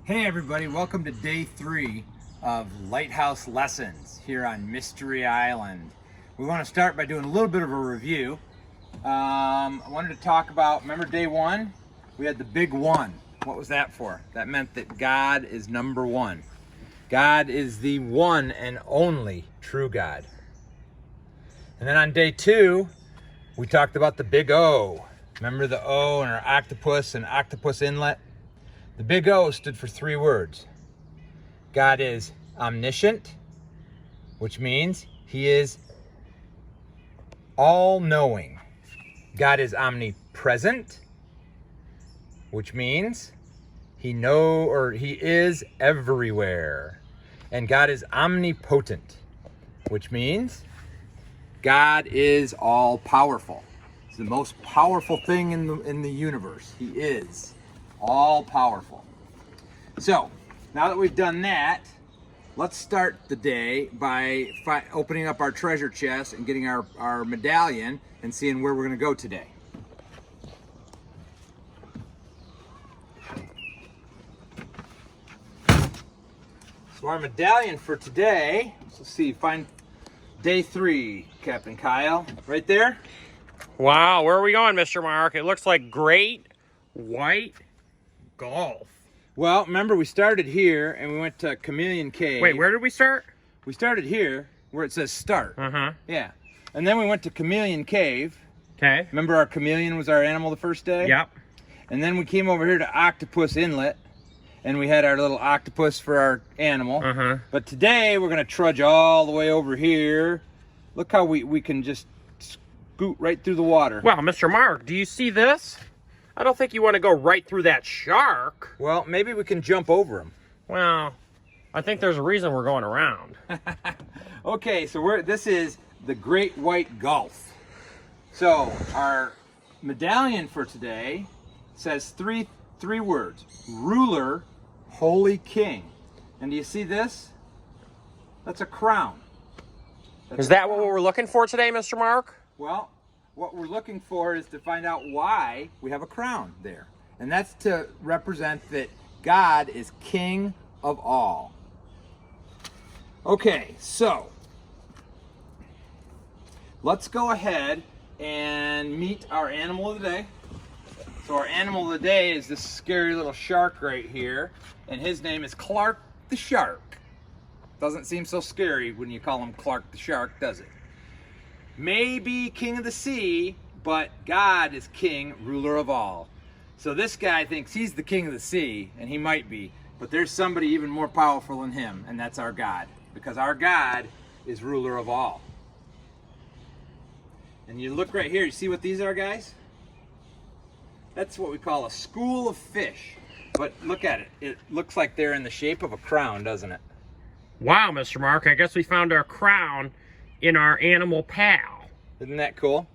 Hey everybody, welcome to day 3 of Lighthouse Lessons here on Mystery Island. We want to start by doing a little bit of a review. I wanted to talk about, remember day 1? We had the big one. What was that for? That meant that God is number 1. God is the one and only true God. And then on day 2, we talked about the big O. Remember the O in our octopus and octopus inlet? The big O stood for 3 words. God is omniscient, which means he is all-knowing. God is omnipresent, which means he is everywhere. And God is omnipotent, which means God is all-powerful. He's the most powerful thing in the universe. He is all-powerful. So, now that we've done that, let's start the day by opening up our treasure chest and getting our medallion and seeing where we're going to go today. So our medallion for today, let's see, find day 3, Captain Kyle, right there. Wow, where are we going, Mr. Mark? It looks like great white golf. Well, remember we started here and we went to Chameleon Cave. Wait, where did we start? We started here where it says start. Uh-huh. Yeah. And then we went to Chameleon Cave. Okay. Remember our chameleon was our animal the first day? Yep. And then we came over here to Octopus Inlet and we had our little octopus for our animal. Uh-huh. But today we're going to trudge all the way over here. Look how we can just scoot right through the water. Well, Mr. Mark, do you see this? I don't think you want to go right through that shark. Well, maybe we can jump over him. Well, I think there's a reason we're going around. Okay, so this is the Great White Gulf. So our medallion for today says three words: ruler, holy king. And do you see this? That's a crown. Is that what we're looking for today, Mr. Mark? Well, what we're looking for is to find out why we have a crown there. And that's to represent that God is king of all. Okay, so let's go ahead and meet our animal of the day. So our animal of the day is this scary little shark right here, and his name is Clark the Shark. Doesn't seem so scary when you call him Clark the Shark, does it? Maybe king of the sea, but God is king, ruler of all. So this guy thinks he's the king of the sea, and he might be, but there's somebody even more powerful than him, and that's our God, because our God is ruler of all. And you look right here, you see what these are, guys? That's what we call a school of fish. But look at it. It looks like they're in the shape of a crown, doesn't it? Wow, Mr. Mark, I guess we found our crown in our animal pal. Isn't that cool?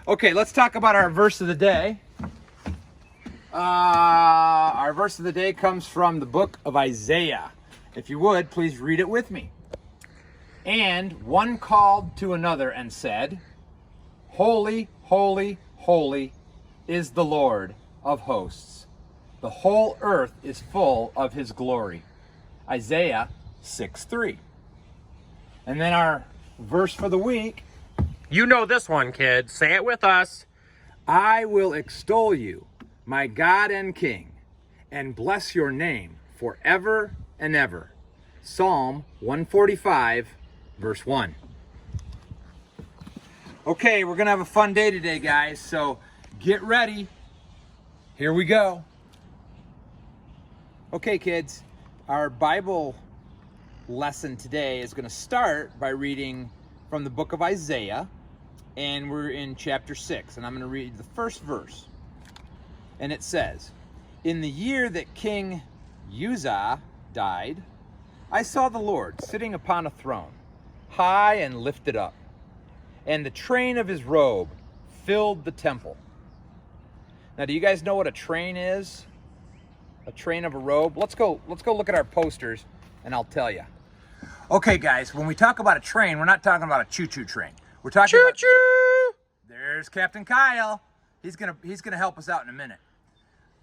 Okay, let's talk about our verse of the day. Our verse of the day comes from the book of Isaiah. If you would, please read it with me. And one called to another and said, Holy, holy, holy is the Lord of hosts. The whole earth is full of his glory. Isaiah 6:3. And then our verse for the week. You know this one, kids. Say it with us. I will extol you, my God and King, and bless your name forever and ever. Psalm 145, verse 1. Okay, we're going to have a fun day today, guys, so get ready. Here we go. Okay, kids, our Bible lesson today is going to start by reading from the book of Isaiah, and we're in chapter 6, and I'm going to read the first verse. And it says, In the year that King Uzziah died, I saw the Lord sitting upon a throne, high and lifted up, and the train of his robe filled the temple. Now, do you guys know what a train is? A train of a robe? Let's go look at our posters, and I'll tell you. Okay, guys, when we talk about a train, we're not talking about a choo-choo train. We're talking about... Choo-choo! There's Captain Kyle. He's gonna help us out in a minute.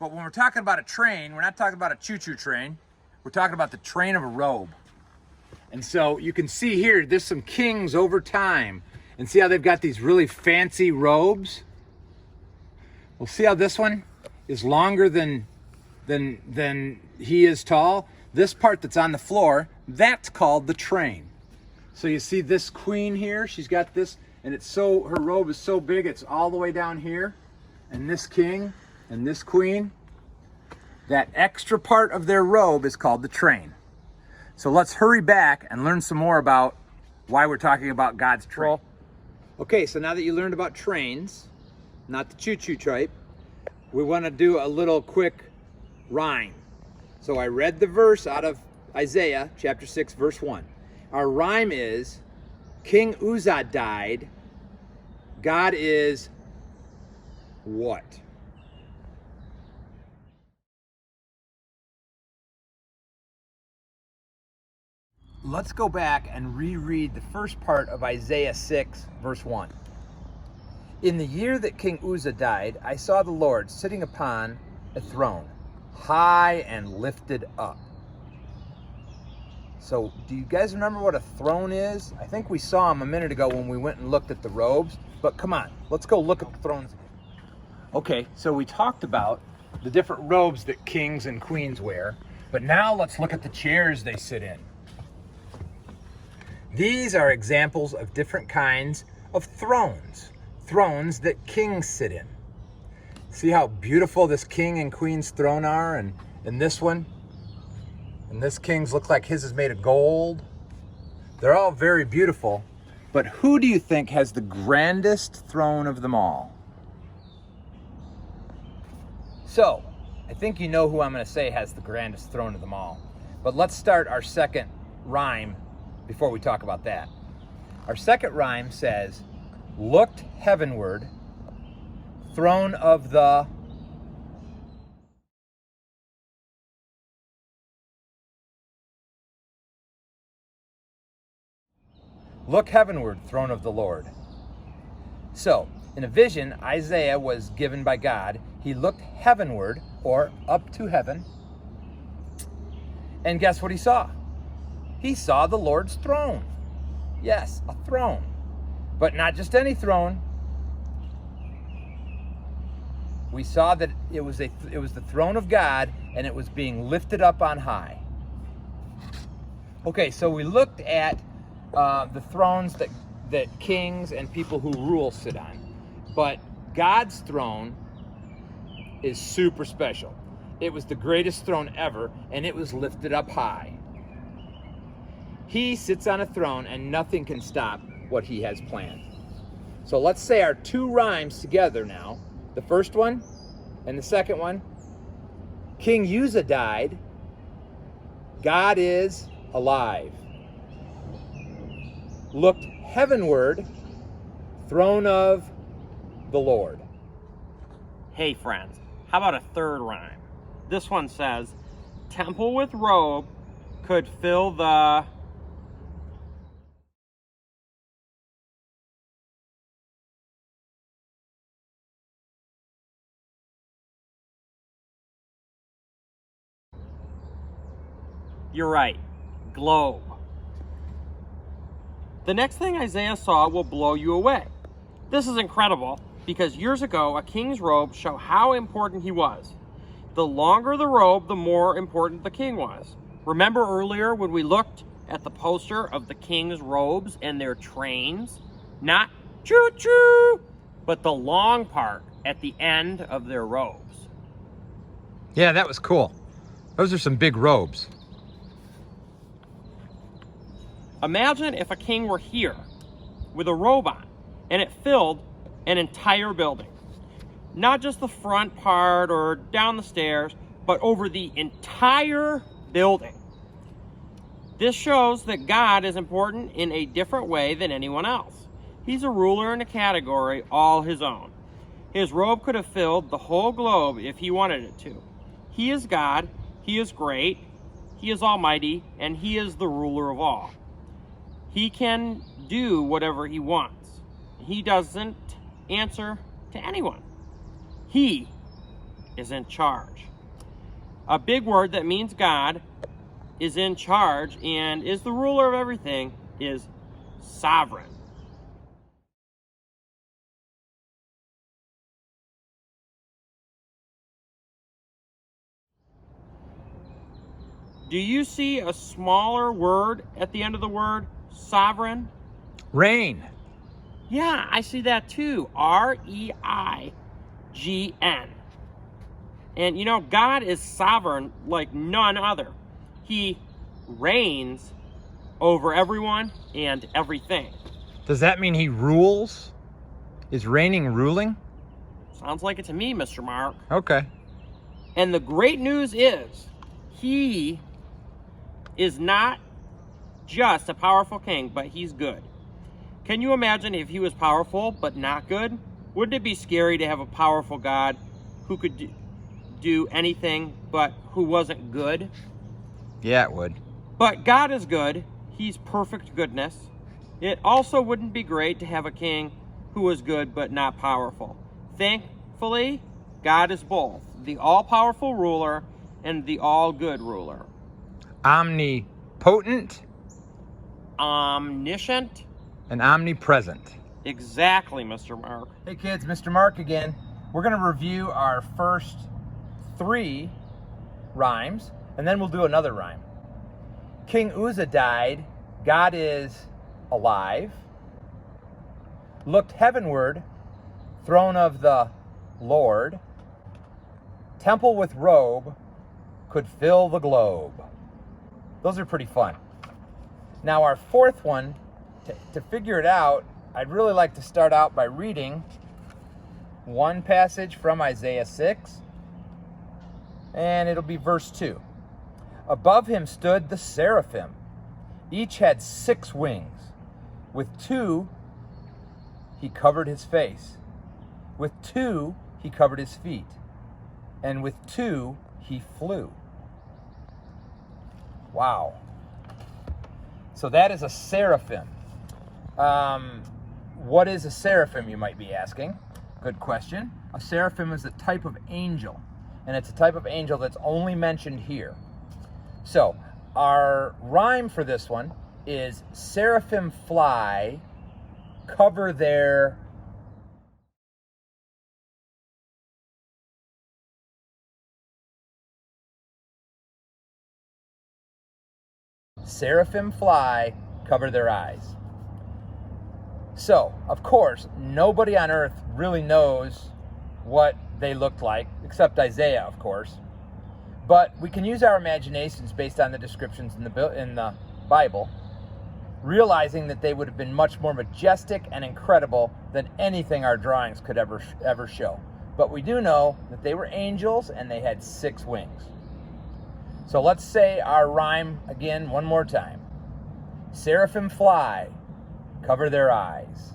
But when we're talking about a train, we're not talking about a choo-choo train. We're talking about the train of a robe. And so you can see here, there's some kings over time. And see how they've got these really fancy robes? Well, see how this one is longer than he is tall? This part that's on the floor, that's called the train. So you see this queen here, she's got this, and her robe is so big, it's all the way down here. And this king and this queen, that extra part of their robe is called the train. So let's hurry back and learn some more about why we're talking about God's train. Okay, so now that you learned about trains, not the choo-choo type, we want to do a little quick rhyme. So I read the verse out of Isaiah chapter 6, verse 1. Our rhyme is, King Uzzah died, God is what? Let's go back and reread the first part of Isaiah 6, verse 1. In the year that King Uzzah died, I saw the Lord sitting upon a throne, high and lifted up. So, do you guys remember what a throne is? I think we saw them a minute ago when we went and looked at the robes, but come on, let's go look at the thrones again. Okay, so we talked about the different robes that kings and queens wear, but now let's look at the chairs they sit in. These are examples of different kinds of thrones that kings sit in. See how beautiful this king and queen's throne are, and this one? And this king's look like his is made of gold. They're all very beautiful, but who do you think has the grandest throne of them all? So, I think you know who I'm going to say has the grandest throne of them all. But let's start our second rhyme before we talk about that. Our second rhyme says, looked heavenward, throne of the... Look heavenward, throne of the Lord. So, in a vision Isaiah was given by God, he looked heavenward, or up to heaven, and guess what he saw? He saw the Lord's throne. Yes, a throne. But not just any throne. We saw that it was the throne of God, and it was being lifted up on high. Okay, so we looked at the thrones that kings and people who rule sit on. But God's throne is super special. It was the greatest throne ever, and it was lifted up high. He sits on a throne, and nothing can stop what he has planned. So let's say our two rhymes together now. The first one and the second one. King Uzzah died. God is alive. Looked heavenward, throne of the Lord. Hey friends, how about a third rhyme? This one says, temple with robe could fill the... You're right, globe. The next thing Isaiah saw will blow you away. This is incredible because years ago, a king's robe showed how important he was. The longer the robe, the more important the king was. Remember earlier when we looked at the poster of the king's robes and their trains? Not choo-choo, but the long part at the end of their robes. Yeah, that was cool. Those are some big robes. Imagine if a king were here with a robe on and it filled an entire building. Not just the front part or down the stairs, but over the entire building. This shows that God is important in a different way than anyone else. He's a ruler in a category all his own. His robe could have filled the whole globe if he wanted it to. He is God, he is great, he is almighty, and he is the ruler of all. He can do whatever he wants. He doesn't answer to anyone. He is in charge. A big word that means God is in charge and is the ruler of everything is sovereign. Do you see a smaller word at the end of the word sovereign? Reign. Yeah, I see that too. R-E-I-G-N. And you know, God is sovereign like none other. He reigns over everyone and everything. Does that mean he rules? Is reigning ruling? Sounds like it to me, Mr. Mark. Okay. And the great news is, he is not just a powerful king, but he's good. Can you imagine if he was powerful but not good? Wouldn't it be scary to have a powerful God who could do anything but who wasn't good? Yeah, it would. But God is good. He's perfect goodness. It also wouldn't be great to have a king who was good but not powerful. Thankfully, God is both the all-powerful ruler and the all-good ruler. Omnipotent Omniscient. and omnipresent. Exactly, Mr. Mark. Hey kids, Mr. Mark again. We're going to review our first 3 rhymes, and then we'll do another rhyme. King Uzzah died, God is alive. Looked heavenward, throne of the Lord. Temple with robe could fill the globe. Those are pretty fun. Now our 4th one, to figure it out, I'd really like to start out by reading one passage from Isaiah 6, and it'll be verse 2. Above him stood the Seraphim. Each had 6 wings. With 2, he covered his face. With 2, he covered his feet. And with 2, he flew. Wow. So that is a seraphim. What is a seraphim, you might be asking? Good question. A seraphim is a type of angel, and it's a type of angel that's only mentioned here. So our rhyme for this one is seraphim fly, cover their seraphim fly, cover their eyes. So, of course, nobody on earth really knows what they looked like, except Isaiah, of course. But we can use our imaginations based on the descriptions in the Bible, realizing that they would have been much more majestic and incredible than anything our drawings could ever show. But we do know that they were angels and they had 6 wings. So let's say our rhyme again one more time. Seraphim fly, cover their eyes.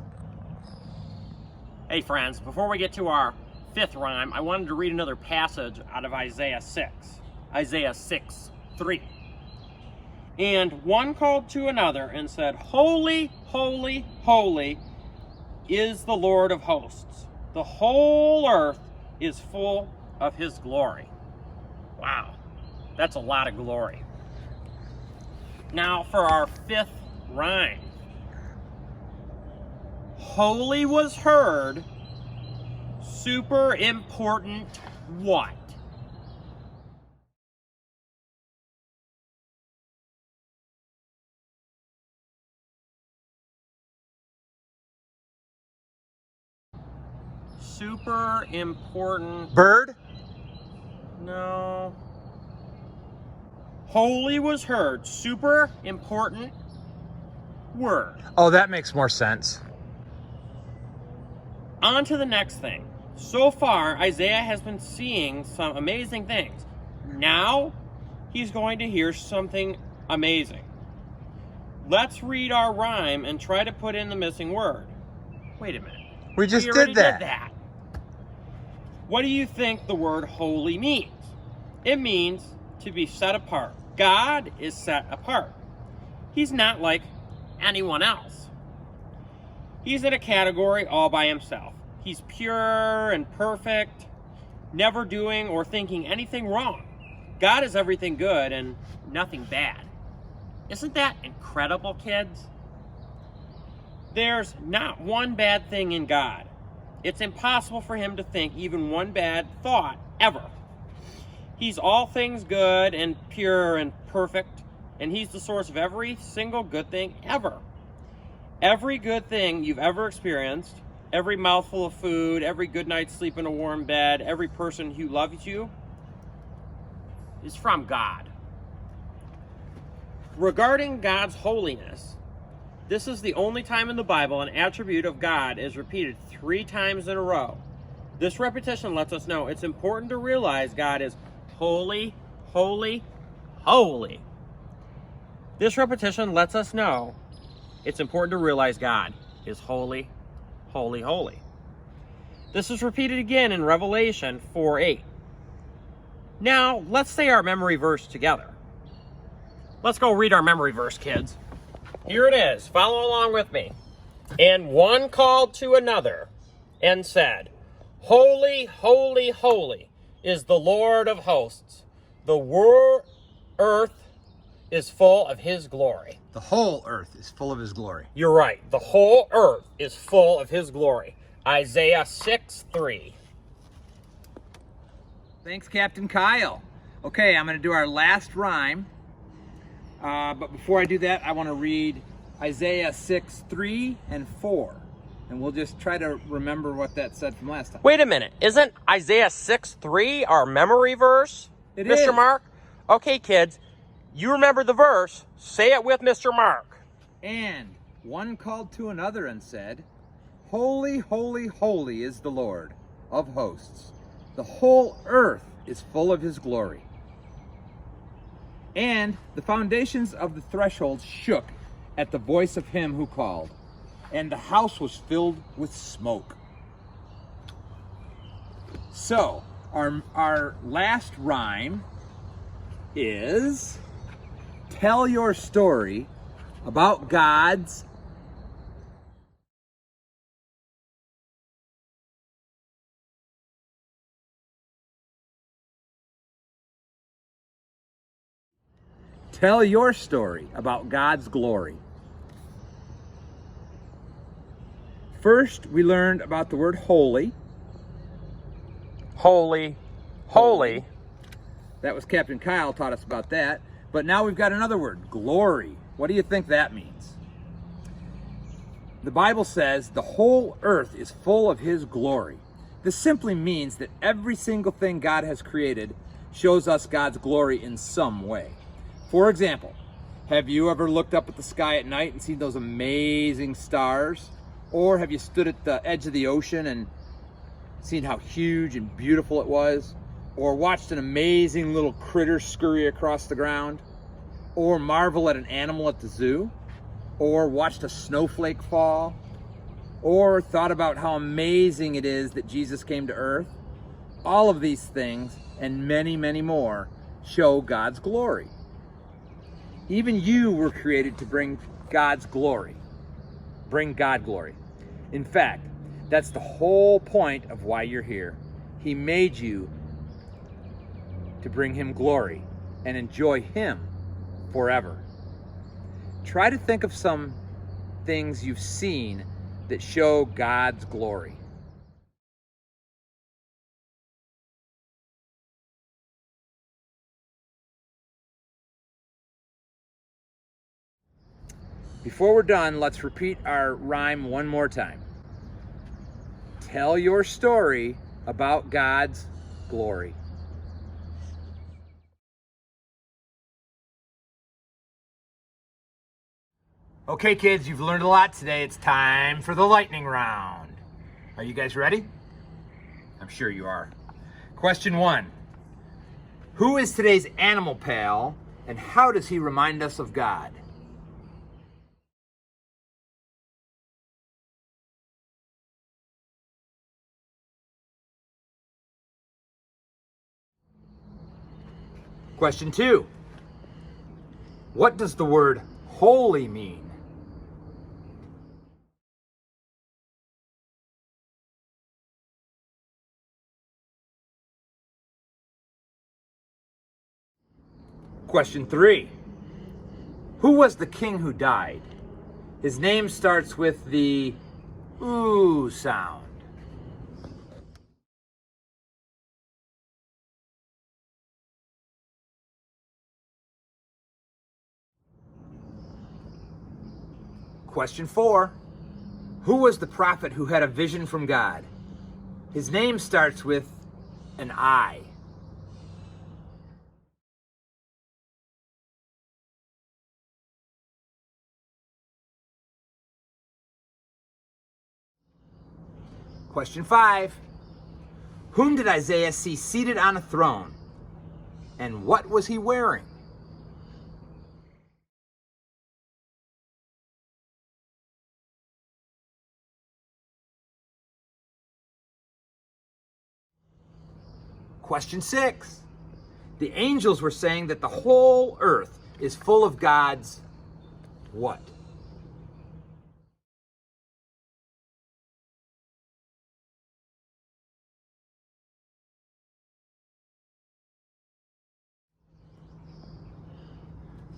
Hey friends, before we get to our 5th rhyme, I wanted to read another passage out of Isaiah 6. Isaiah 6:3. And one called to another and said, Holy, holy, holy is the Lord of hosts. The whole earth is full of his glory. Wow, that's a lot of glory. Now for our 5th rhyme. Holy was heard, super important what? Super important. Bird? No. Holy was heard, super important word. Oh, that makes more sense. On to the next thing. So far, Isaiah has been seeing some amazing things. Now, he's going to hear something amazing. Let's read our rhyme and try to put in the missing word. Wait a minute. We just already did that. What do you think the word holy means? It means to be set apart. God is set apart. He's not like anyone else. He's in a category all by himself. He's pure and perfect. never doing or thinking anything wrong. God is everything good and nothing bad. Isn't that incredible, kids? There's not one bad thing in God. It's impossible for him to think even one bad thought ever. He's all things good and pure and perfect, and he's the source of every single good thing ever. Every good thing you've ever experienced, every mouthful of food, every good night's sleep in a warm bed, every person who loves you, is from God. Regarding God's holiness, this is the only time in the Bible an attribute of God is repeated 3 times in a row. This repetition lets us know it's important to realize God is holy, holy, holy. This repetition lets us know it's important to realize God is holy, holy, holy. This is repeated again in Revelation 4:8. Now, let's say our memory verse together. Let's go read our memory verse, kids. Here it is. Follow along with me. And one called to another and said, Holy, holy, holy is the Lord of hosts. The earth is full of his glory. The whole earth is full of his glory. You're right. The whole earth is full of his glory. Isaiah 6:3. Thanks, Captain Kyle. Okay, I'm going to do our last rhyme. But before I do that, I want to read Isaiah 6:3 and 4. And we'll just try to remember what that said from last time. Wait a minute. Isn't Isaiah 6:3 our memory verse, It Mr. is. Mark? Okay, kids. You remember the verse. Say it with Mr. Mark. And one called to another and said, Holy, holy, holy is the Lord of hosts. The whole earth is full of his glory. And the foundations of the threshold shook at the voice of him who called, and the house was filled with smoke. So, our last rhyme is, tell your story about God's glory. First, we learned about the word holy. Holy, holy. That was Captain Kyle taught us about that. But now we've got another word, glory. What do you think that means? The Bible says the whole earth is full of his glory. This simply means that every single thing God has created shows us God's glory in some way. For example, have you ever looked up at the sky at night and seen those amazing stars? Or have you stood at the edge of the ocean and seen how huge and beautiful it was? Or watched an amazing little critter scurry across the ground? Or marvel at an animal at the zoo? Or watched a snowflake fall? Or thought about how amazing it is that Jesus came to earth? All of these things, and many, many more, show God's glory. Even you were created to bring God's glory. Bring God glory. In fact, that's the whole point of why you're here. He made you to bring him glory and enjoy him forever. Try to think of some things you've seen that show God's glory. Before we're done, let's repeat our rhyme one more time. Tell your story about God's glory. Okay, kids, you've learned a lot today. It's time for the lightning round. Are you guys ready? I'm sure you are. Question 1. Who is today's animal pal, and how does he remind us of God? Question 2. What does the word holy mean? Question 3. Who was the king who died? His name starts with the ooh sound. Question 4. Who was the prophet who had a vision from God? His name starts with an I. Question 5. Whom did Isaiah see seated on a throne? And what was he wearing? Question 6. The angels were saying that the whole earth is full of God's what?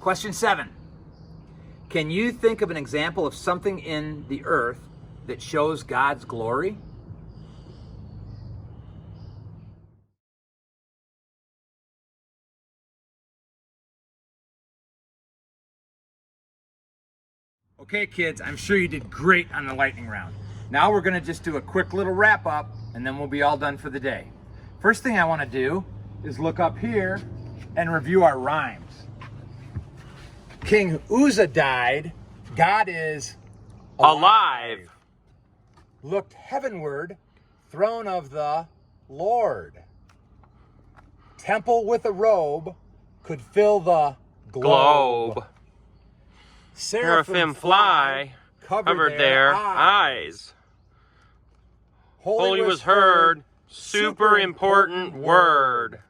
Question 7. Can you think of an example of something in the earth that shows God's glory? Okay, kids, I'm sure you did great on the lightning round. Now we're going to just do a quick little wrap up, and then we'll be all done for the day. First thing I want to do is look up here and review our rhymes. King Uzzah died. God is Alive. Looked heavenward, throne of the Lord. Temple with a robe could fill the Globe. Seraphim Seraphim fly, covered their eyes. Holy was heard, super important word.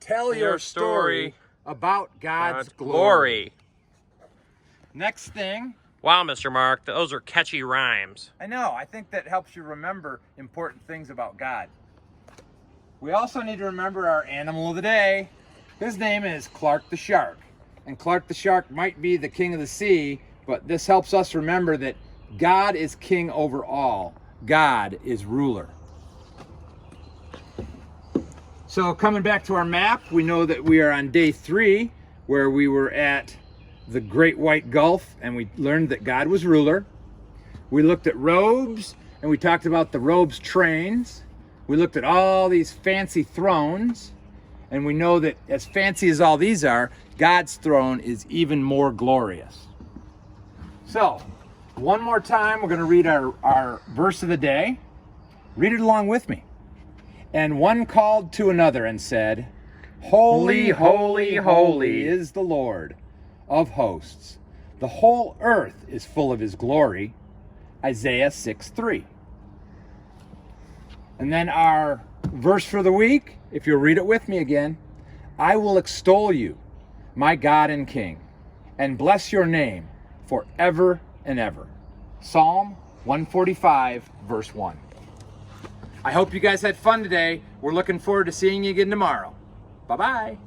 Tell your story about God's glory. glory. Next thing, Wow, Mr. Mark, those are catchy rhymes. I know, I think that helps you remember important things about God. We also need to remember our animal of the day. His name is Clark the Shark. And Clark the Shark might be the king of the sea, but this helps us remember that God is king over all. God is ruler. So coming back to our map, we know that we are on day 3, where we were at the Great White Gulf, and we learned that God was ruler. We looked at robes, and we talked about the robes' trains. We looked at all these fancy thrones, and we know that as fancy as all these are, God's throne is even more glorious. So, one more time, we're going to read our verse of the day. Read it along with me. And one called to another and said, Holy, holy, holy is the Lord of hosts. The whole earth is full of his glory. Isaiah 6:3. And then our verse for the week, if you'll read it with me again. I will extol you, my God and King, and bless your name forever and ever. Psalm 145, verse 1. I hope you guys had fun today. We're looking forward to seeing you again tomorrow. Bye-bye.